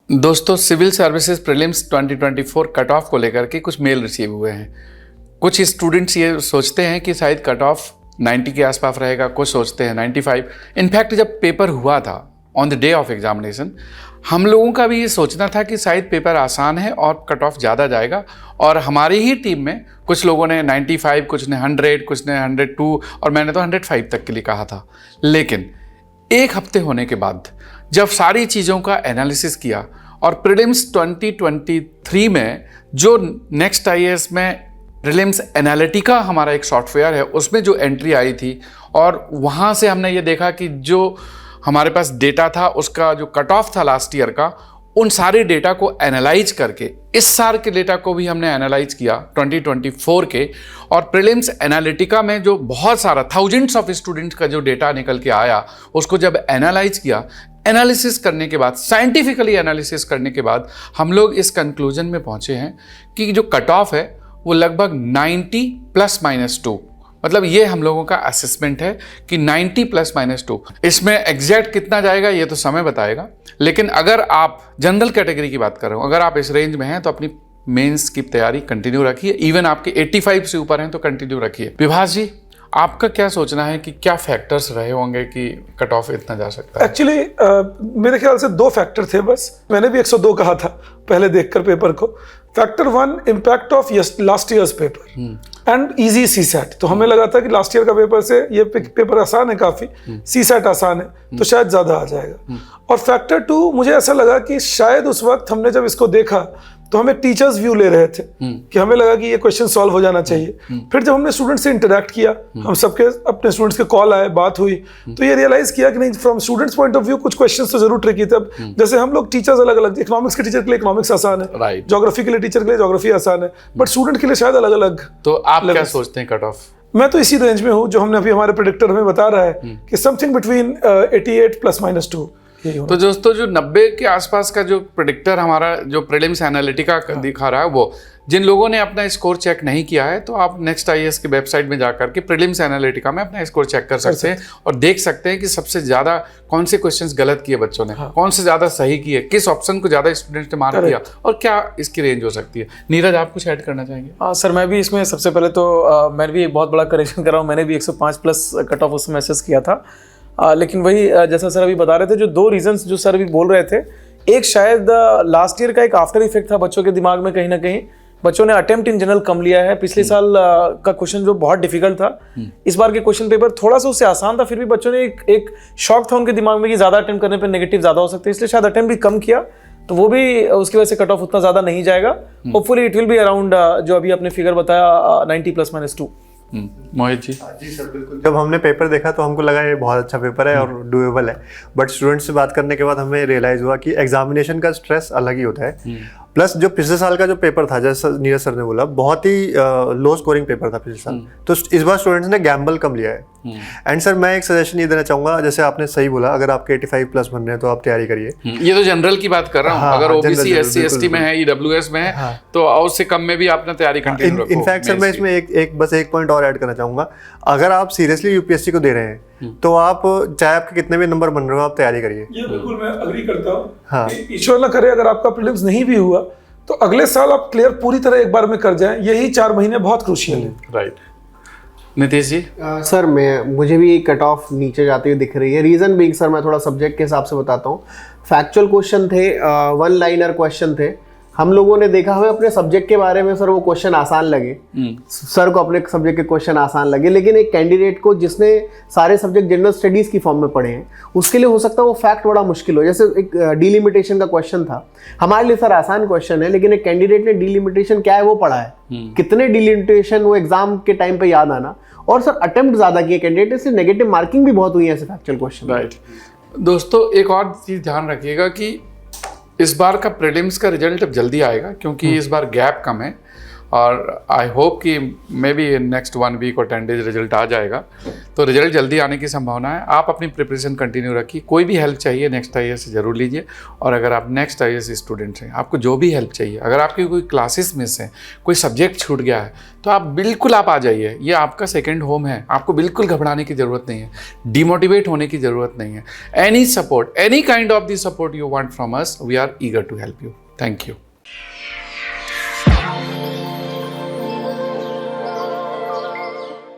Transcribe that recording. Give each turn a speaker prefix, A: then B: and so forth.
A: दोस्तों, civil services prelims 2024 cut off को लेकर के कुछ मेल रिसीव हुए हैं। कुछ स्टूडेंट्स ये सोचते हैं कि शायद कट ऑफ 90 के आसपास रहेगा, कुछ सोचते हैं 95। इनफैक्ट जब पेपर हुआ था on the day of examination, हम लोगों का भी ये सोचना था कि शायद पेपर आसान है और कट ऑफ ज़्यादा जाएगा। और हमारी ही टीम में कुछ लोगों ने 95, कुछ ने 100, कुछ ने 102 और मैंने तो 105 तक के लिए कहा था। लेकिन एक हफ्ते होने के बाद जब सारी चीज़ों का एनालिसिस किया और प्रीलिम्स 2023 में जो नेक्स्ट आईएएस में प्रीलिम्स एनालिटिका हमारा एक सॉफ्टवेयर है, उसमें जो एंट्री आई थी और वहाँ से हमने ये देखा कि जो हमारे पास डेटा था, उसका जो कट ऑफ था लास्ट ईयर का, उन सारे डेटा को एनालाइज करके इस साल के डेटा को भी हमने एनालाइज किया 2024 के। और प्रीलिम्स एनालिटिका में जो बहुत सारा थाउजेंड्स ऑफ स्टूडेंट्स का जो डेटा निकल के आया, उसको जब एनालाइज किया, एनालिसिस करने के बाद, साइंटिफिकली एनालिसिस करने के बाद हम लोग इस कंक्लूजन में पहुंचे हैं कि जो कट ऑफ है वो लगभग 90 ±2, मतलब ये हम लोगों का असेसमेंट है कि 90 ±2। इसमें एग्जैक्ट कितना जाएगा ये तो समय बताएगा, लेकिन अगर आप जनरल कैटेगरी की बात कर रहे हो, अगर आप इस रेंज में हैं तो अपनी मेंस की तैयारी कंटिन्यू रखिए। इवन आपके 85 से ऊपर हैं तो कंटिन्यू रखिए। विभास जी, आपका क्या सोचना है कि क्या फैक्टर्स रहे होंगे कि कट ऑफ इतना जा सकता है?
B: एक्चुअली मेरे ख्याल से 2 फैक्टर थे बस। मैंने भी 102 कहा था पहले देखकर पेपर को। Factor 1, impact of last years paper and easy CSAT. तो हमें लगा था कि लास्ट ईयर का पेपर से ये पेपर आसान है काफी, सीसैट आसान है तो शायद ज्यादा आ जाएगा। और फैक्टर 2, मुझे ऐसा लगा कि शायद उस वक्त हमने जब इसको देखा तो हमें टीचर्स व्यू ले रहे थे कि हमें लगा कि ये क्वेश्चन सॉल्व हो जाना चाहिए। फिर जब हमने स्टूडेंट से इंटरेक्ट किया, हम सबके अपने स्टूडेंट्स के कॉल आए, बात हुई, तो ये रियलाइज किया कि नहीं, from students point of view कुछ क्वेश्चंस तो जरूर ट्रिकी थे। अब जैसे हम लोग टीचर्स अलग अलग, इकोनॉमिक्स के टीचर के लिए इकोनॉमिक्स आसान है, ज्योग्राफी के लिए टीचर के लिए ज्योग्राफी आसान है, बट स्टूडेंट के लिए शायद अलग अलग।
A: तो आप क्या सोचते हैं कट ऑफ?
B: मैं तो इसी रेंज में हूँ जो हमने अभी हमारे प्रेडिक्टर हमें बता रहा है कि समथिंग बिटवीन 88 ±2।
A: तो दोस्तों, जो 90 के आसपास का जो प्रेडिक्टर हमारा जो प्रीलिम्स एनालिटिका दिखा रहा है, वो जिन लोगों ने अपना स्कोर चेक नहीं किया है तो आप नेक्स्ट आईएएस की वेबसाइट में जाकर के प्रीलिम्स एनालिटिका में अपना स्कोर चेक कर सकते हैं और देख सकते हैं कि सबसे ज़्यादा कौन से क्वेश्चंस गलत किए बच्चों ने, कौन से ज़्यादा सही किए, किस ऑप्शन को ज़्यादा स्टूडेंट्स ने मार्क किया और क्या इसकी रेंज हो सकती है। नीरज, आप कुछ ऐड करना चाहेंगे?
C: हाँ सर, मैं भी इसमें सबसे पहले तो मैं भी एक बहुत बड़ा करेक्शन कर रहा हूँ। मैंने भी 105 प्लस कट ऑफ उसमें असेस किया था। लेकिन वही जैसा सर अभी बता रहे थे, जो 2 रीजंस जो सर अभी बोल रहे थे, एक शायद लास्ट ईयर का एक आफ्टर इफेक्ट था बच्चों के दिमाग में। कहीं ना कहीं बच्चों ने अटेम्प्ट इन जनरल कम लिया है। पिछले साल का क्वेश्चन जो बहुत डिफिकल्ट था, इस बार के क्वेश्चन पेपर थोड़ा सा उससे आसान था, फिर भी बच्चों ने एक शौक था उनके दिमाग में कि ज्यादा अटेम्प्ट करने पर नेगेटिव ज्यादा हो सकते हैं, इसलिए शायद अटेम्प्ट भी कम किया, तो वो भी उसकी वजह से कट ऑफ उतना ज्यादा नहीं जाएगा। Hopefully it will be around जो अभी आपने फिगर बताया 90 ±2।
A: मोहित जी?
D: जी सर, बिल्कुल। जब हमने पेपर देखा तो हमको लगा ये बहुत अच्छा पेपर है और डूएबल है, बट स्टूडेंट्स से बात करने के बाद हमें रियलाइज हुआ कि एग्जामिनेशन का स्ट्रेस अलग ही होता है। प्लस जो पिछले साल का जो पेपर था, जैसा नीरज सर ने बोला, बहुत ही लो स्कोरिंग पेपर था पिछले साल, तो इस बार स्टूडेंट्स ने गैम्बल कम लिया है। एंड सर, मैं एक सजेशन ये देना चाहूंगा, जैसे आपने सही बोला, अगर आपके 85 प्लस बन रहे हैं तो आप तैयारी करिए।
A: ये तो जनरल की बात कर रहा हूँ। अगर ओबीसी SC ST में है, EWS में है, तो उससे कम में भी आपने तैयारी कंटिन्यू रखो।
D: इनफैक्ट सर, मैं इसमें एक पॉइंट और ऐड करना चाहूंगा। अगर आप सीरियसली यूपीएससी को दे रहे हैं तो आप चाहे आपके कितने भी नंबर बन रहे हो, आप तैयारी करिए।
B: ये बिल्कुल मैं अग्री करता हूँ। हाँ, ईश्वर ना करे अगर आपका प्रीलिम्स नहीं भी हुआ तो अगले साल आप क्लियर पूरी तरह एक बार में कर जाएं। यही 4 महीने बहुत क्रूशियल है।
A: राइट। नीतीश जी?
E: सर, मुझे भी कट ऑफ नीचे जाती हुई दिख रही है। रीजन बीइंग सर, मैं थोड़ा सब्जेक्ट के हिसाब से बताता हूँ। फैक्चुअल क्वेश्चन थे, 1 लाइनर क्वेश्चन थे। हम लोगों ने देखा, हमें अपने सब्जेक्ट के बारे में सर वो क्वेश्चन आसान लगे, सर को अपने सब्जेक्ट के क्वेश्चन आसान लगे, लेकिन एक कैंडिडेट को जिसने सारे सब्जेक्ट जनरल स्टडीज की फॉर्म में पढ़े हैं, उसके लिए हो सकता है वो फैक्ट बड़ा मुश्किल हो। जैसे एक डिलिमिटेशन का क्वेश्चन था, हमारे लिए सर आसान क्वेश्चन है, लेकिन एक कैंडिडेट ने डिलिमिटेशन क्या है वो पढ़ा है, कितने डिलिमिटेशन वो एग्जाम के टाइम पे याद आना, और सर अटेम्प्ट ज्यादा किए कैंडिडेट से, नेगेटिव मार्किंग भी बहुत हुई है ऐसे फैक्चुअल क्वेश्चन।
A: राइट। दोस्तों, एक और चीज ध्यान रखिएगा कि इस बार का प्रीलिम्स का रिजल्ट अब जल्दी आएगा, क्योंकि इस बार गैप कम है और आई होप कि मे बी नेक्स्ट 1 वीक और 10 डेज रिजल्ट आ जाएगा, तो रिजल्ट जल्दी आने की संभावना है। आप अपनी प्रिपरेशन कंटिन्यू रखिए, कोई भी हेल्प चाहिए नेक्स्ट IAS से ज़रूर लीजिए। और अगर आप नेक्स्ट IAS स्टूडेंट्स हैं, आपको जो भी हेल्प चाहिए, अगर आपकी कोई क्लासेस मिस हैं, कोई सब्जेक्ट छूट गया है, तो आप बिल्कुल आप आ जाइए, ये आपका सेकेंड होम है। आपको बिल्कुल घबराने की ज़रूरत नहीं है, डिमोटिवेट होने की ज़रूरत नहीं है। Any support, any kind of the support you want from us, we are eager to help you. Thank you.